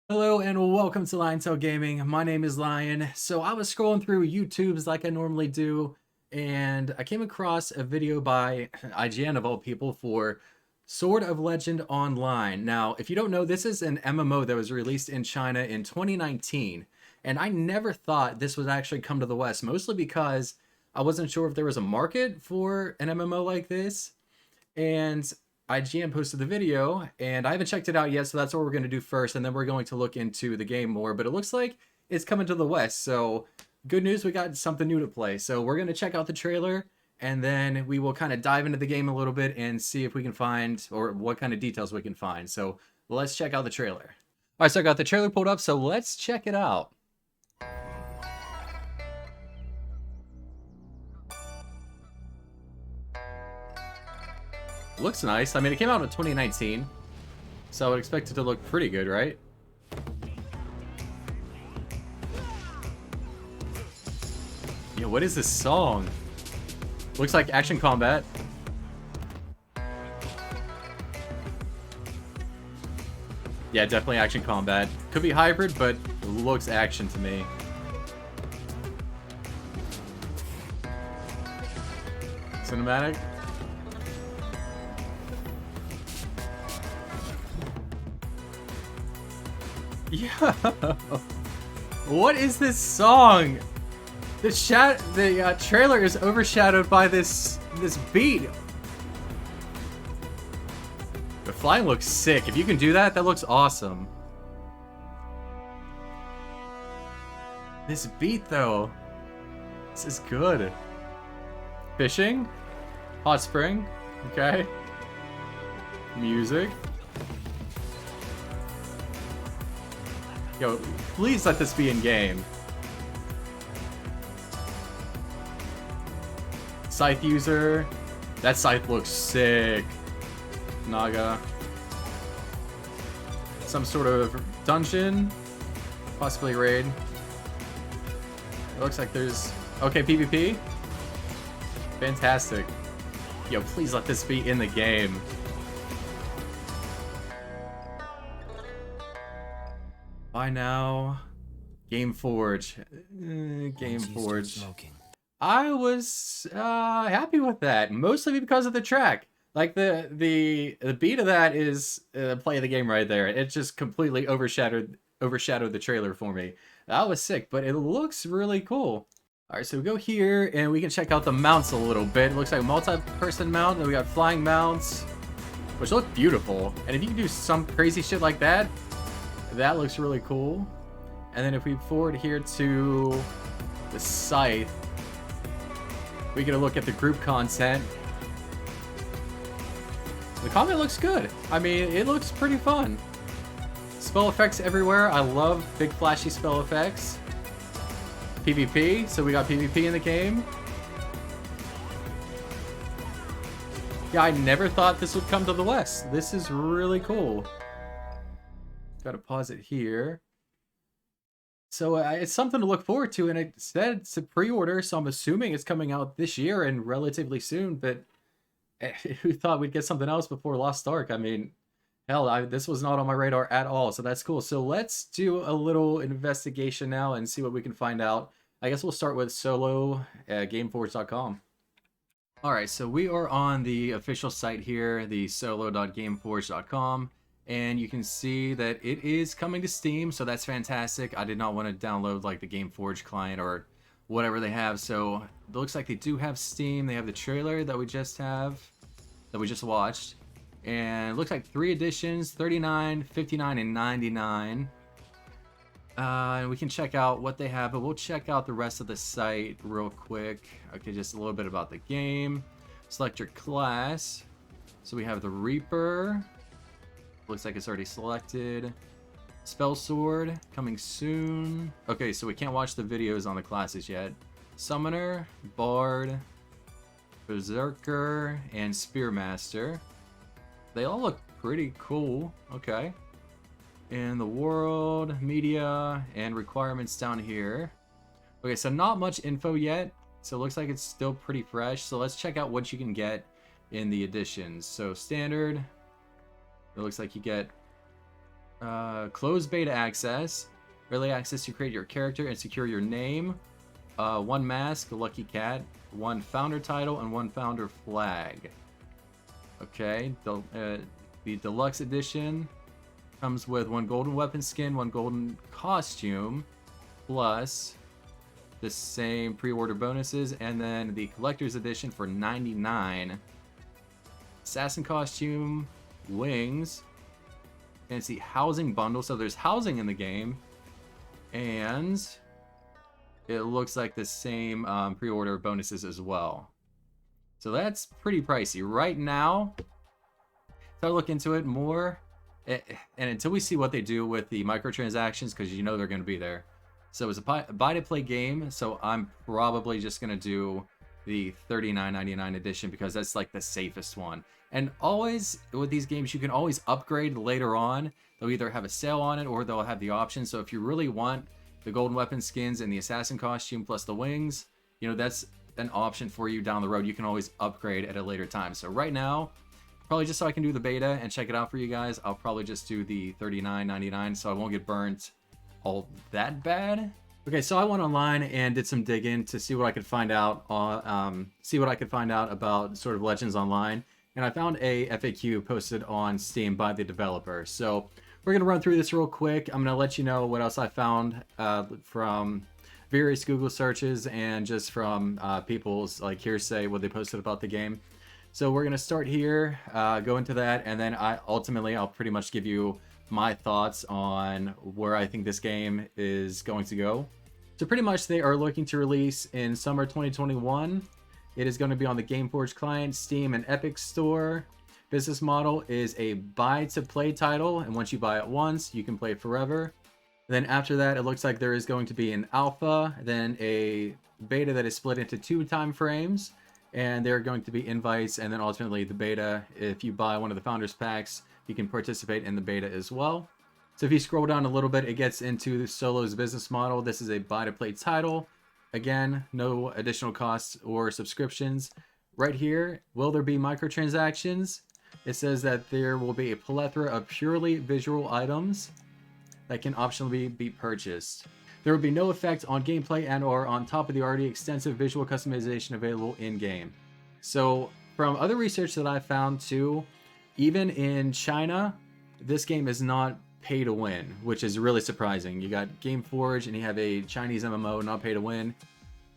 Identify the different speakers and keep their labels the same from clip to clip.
Speaker 1: Hello and welcome to Liontail Gaming. My name is Lion. So I was scrolling through YouTube's like I normally do, and I came across a video by IGN of all people for Sword of Legend Online. Now, if you don't know, this is an MMO that was released in China in 2019, and I never thought this would actually come to the West, mostly because I wasn't sure if there was a market for an MMO like this. And IGN posted the video, and I haven't checked it out yet, so that's what we're going to do first, and then we're going to look into the game more. But it looks like it's coming to the West, so good news, we got something new to play. So we're going to check out the trailer, and then we will kind of dive into the game a little bit and see if we can find, or what kind of details we can find. So let's check out the trailer. All right, so I got the trailer pulled up, so let's check it out. Looks nice. I mean, it came out in 2019, so I would expect it to look pretty good, right? Yeah, what is this song? Looks like action combat. Yeah, definitely action combat. Could be hybrid, but it looks action to me. Cinematic? Yeah. What is this song? The trailer is overshadowed by this beat. The flying looks sick. If you can do that, that looks awesome. This beat though, this is good. Fishing, hot spring, okay. Music. Yo, please let this be in game. Scythe user. That scythe looks sick. Naga. Some sort of dungeon. Possibly raid. It looks like there's... Okay, PvP. Fantastic. Yo, please let this be in the game. By now, Gameforge. Gameforge. I was happy with that, mostly because of the track. Like the beat of that is play of the game right there. It just completely overshadowed the trailer for me. That was sick, but it looks really cool. All right, so we go here and we can check out the mounts a little bit. It looks like a multi-person mount, and we got flying mounts, which look beautiful. And if you can do some crazy shit like that, that looks really cool. And then if we forward here to the scythe, we get a look at the group content. The combat looks good. I mean, it looks pretty fun. Spell effects everywhere. I love big flashy spell effects. PvP, so we got PvP in the game. Yeah, I never thought this would come to the West. This is really cool. Gotta pause it here. So it's something to look forward to, and it said it's a pre-order, so I'm assuming it's coming out this year and relatively soon, but who thought we'd get something else before Lost Ark? I mean, hell, this was not on my radar at all, so that's cool. So let's do a little investigation now and see what we can find out. I guess we'll start with solo at gameforge.com. Alright, so we are on the official site here, the solo.gameforge.com. And you can see that it is coming to Steam, so that's fantastic. I did not want to download like the GameForge client or whatever they have, so it looks like they do have Steam. They have the trailer that we just watched, and it looks like 3 editions, 39, 59, and 99. And we can check out what they have, but we'll check out the rest of the site real quick. Okay, just a little bit about the game. Select your class. So we have the Reaper. Looks like it's already selected. Spell Sword, coming soon. Okay, so we can't watch the videos on the classes yet. Summoner, Bard, Berserker, and Spearmaster. They all look pretty cool. Okay. And the world, media, and requirements down here. Okay, so not much info yet. So it looks like it's still pretty fresh. So let's check out what you can get in the editions. So standard. It looks like you get Closed beta access. Early access to create your character and secure your name. One mask, a lucky cat, one founder title, and one founder flag. Okay, the deluxe edition comes with one golden weapon skin, one golden costume, plus the same pre-order bonuses, and then the collector's edition for $99. Assassin costume, wings, and it's the housing bundle, so there's housing in the game, and it looks like the same pre-order bonuses as well. So that's pretty pricey. Right now, if I look into it more, and until we see what they do with the microtransactions, because you know they're going to be there. So it's a buy-to-play game, so I'm probably just going to do the $39.99 edition because that's like the safest one. And always, with these games, you can always upgrade later on. They'll either have a sale on it or they'll have the option. So if you really want the golden weapon skins and the assassin costume plus the wings, you know, that's an option for you down the road. You can always upgrade at a later time. So right now, probably just so I can do the beta and check it out for you guys, I'll probably just do the $39.99 so I won't get burnt all that bad. Okay, so I went online and did some digging to see what I could find out about sort of Legends Online, and I found a FAQ posted on Steam by the developer. So we're gonna run through this real quick. I'm gonna let you know what else I found from various Google searches and just from people's like hearsay what they posted about the game. So we're gonna start here, go into that, and then I'll pretty much give you my thoughts on where I think this game is going to go. So pretty much they are looking to release in summer 2021. It is going to be on the Gameforge client, Steam, and Epic Store. Business model is a buy-to-play title, and once you buy it once, you can play it forever. Then after that, it looks like there is going to be an alpha, then a beta that is split into 2 time frames, and there are going to be invites, and then ultimately the beta. If you buy one of the Founders Packs, you can participate in the beta as well. So if you scroll down a little bit, it gets into Solo's business model. This is a buy-to-play title. Again, no additional costs or subscriptions. Right here, will there be microtransactions? It says that there will be a plethora of purely visual items that can optionally be purchased. There will be no effect on gameplay and or on top of the already extensive visual customization available in-game. So from other research that I found too, even in China, this game is not pay to win, which is really surprising. You got Gameforge and you have a Chinese MMO not pay to win.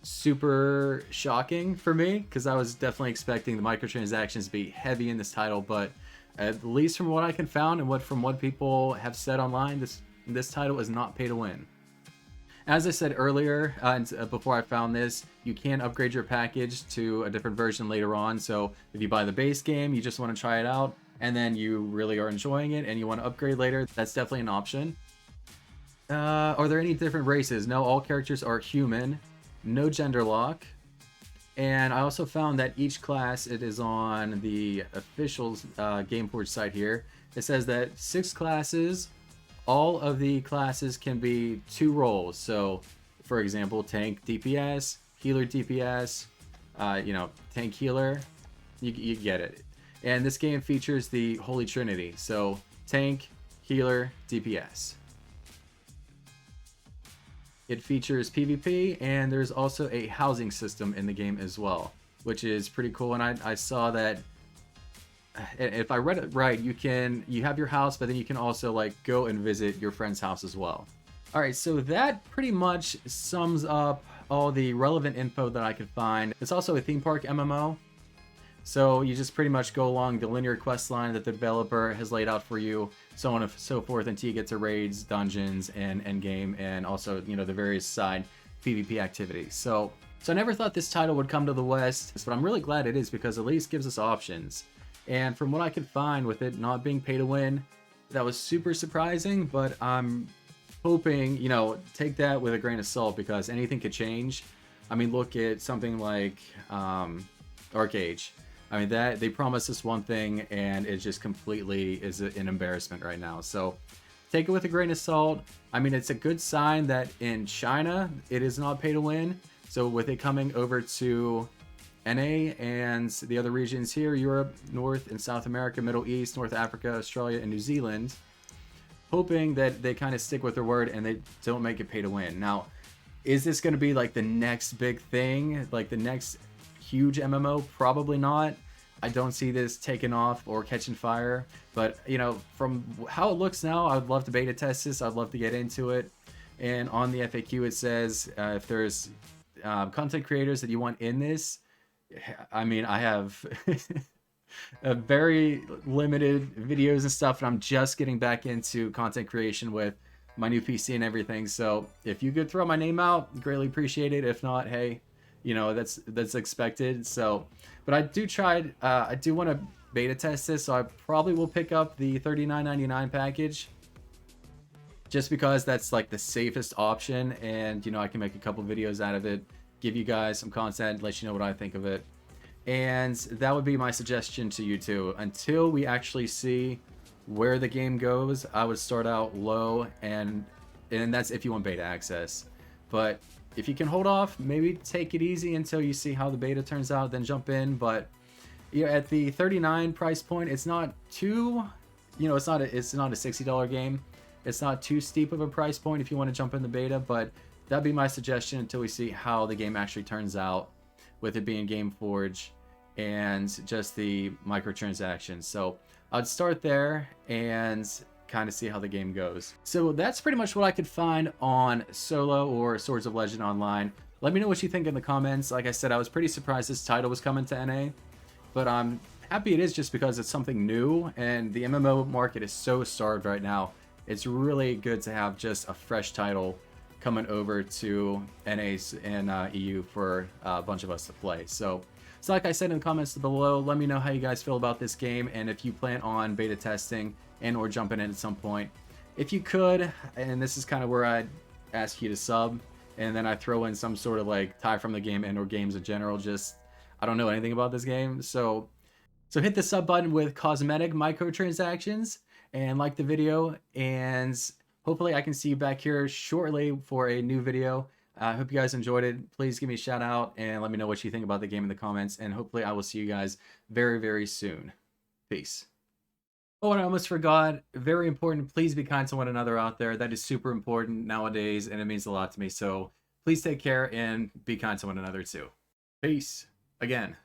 Speaker 1: Super shocking for me because I was definitely expecting the microtransactions to be heavy in this title, but at least from what I can find and from what people have said online, this title is not pay to win. As I said earlier, before I found this, you can upgrade your package to a different version later on. So if you buy the base game, you just want to try it out, and then you really are enjoying it and you want to upgrade later, that's definitely an option. Are there any different races? No, all characters are human. No gender lock. And I also found that each class, it is on the official Gameforge site here, it says that 6 classes, all of the classes can be 2 roles. So, for example, tank DPS, healer DPS, tank healer, you get it. And this game features the Holy Trinity, so tank, healer, DPS. It features PvP, and there's also a housing system in the game as well, which is pretty cool. And I saw that, if I read it right, you have your house, but then you can also like go and visit your friend's house as well. All right, so that pretty much sums up all the relevant info that I could find. It's also a theme park MMO. So you just pretty much go along the linear quest line that the developer has laid out for you, so on and so forth, until you get to raids, dungeons, and endgame, and also, the various side PvP activities. So I never thought this title would come to the West, but I'm really glad it is because at least gives us options. And from what I could find with it not being pay to win, that was super surprising, but I'm hoping, take that with a grain of salt because anything could change. I mean, look at something like ArcheAge. I mean, that they promised us one thing and it just completely is an embarrassment right now. So take it with a grain of salt. I mean, it's a good sign that in China, it is not pay to win. So with it coming over to NA and the other regions here, Europe, North and South America, Middle East, North Africa, Australia, and New Zealand, hoping that they kind of stick with their word and they don't make it pay to win. Now, is this going to be like the next big thing, like the next huge MMO? Probably not. I don't see this taking off or catching fire, but you know, from how it looks now, I would love to beta test this. I'd love to get into it. And on the FAQ, it says if there's content creators that you want in this. I mean, I have a very limited videos and stuff, and I'm just getting back into content creation with my new PC and everything. So if you could throw my name out, greatly appreciate it. If not, hey, you know, that's expected. So, but I do want to beta test this, so I probably will pick up the $39.99 package, just because that's like the safest option, and you know, I can make a couple videos out of it, give you guys some content, let you know what I think of it. And that would be my suggestion to you too. Until we actually see where the game goes, I would start out low, and that's if you want beta access. But if you can hold off, maybe take it easy until you see how the beta turns out, then jump in. But you know, at the 39 price point, it's not too, you know, it's not a $60 game. It's not too steep of a price point if you want to jump in the beta, but that'd be my suggestion until we see how the game actually turns out, with it being Gameforge and just the microtransactions. So I'd start there and kind of see how the game goes. So that's pretty much what I could find on Solo or Swords of Legend Online. Let me know what you think in the comments. Like I said, I was pretty surprised this title was coming to NA, but I'm happy it is, just because it's something new, and the MMO market is so starved right now. It's really good to have just a fresh title coming over to NAs and EU for a bunch of us to play. So like I said in the comments below, let me know how you guys feel about this game, and if you plan on beta testing and or jumping in at some point. If you could, and this is kind of where I'd ask you to sub, and then I throw in some sort of like tie from the game and or games in general. Just, I don't know anything about this game, so hit the sub button with cosmetic microtransactions and like the video, and hopefully I can see you back here shortly for a new video. I hope you guys enjoyed it. Please give me a shout out and let me know what you think about the game in the comments, and hopefully I will see you guys very, very soon. Peace. Oh, and I almost forgot, very important, please be kind to one another out there. That is super important nowadays, and it means a lot to me. So please take care and be kind to one another too. Peace. Again.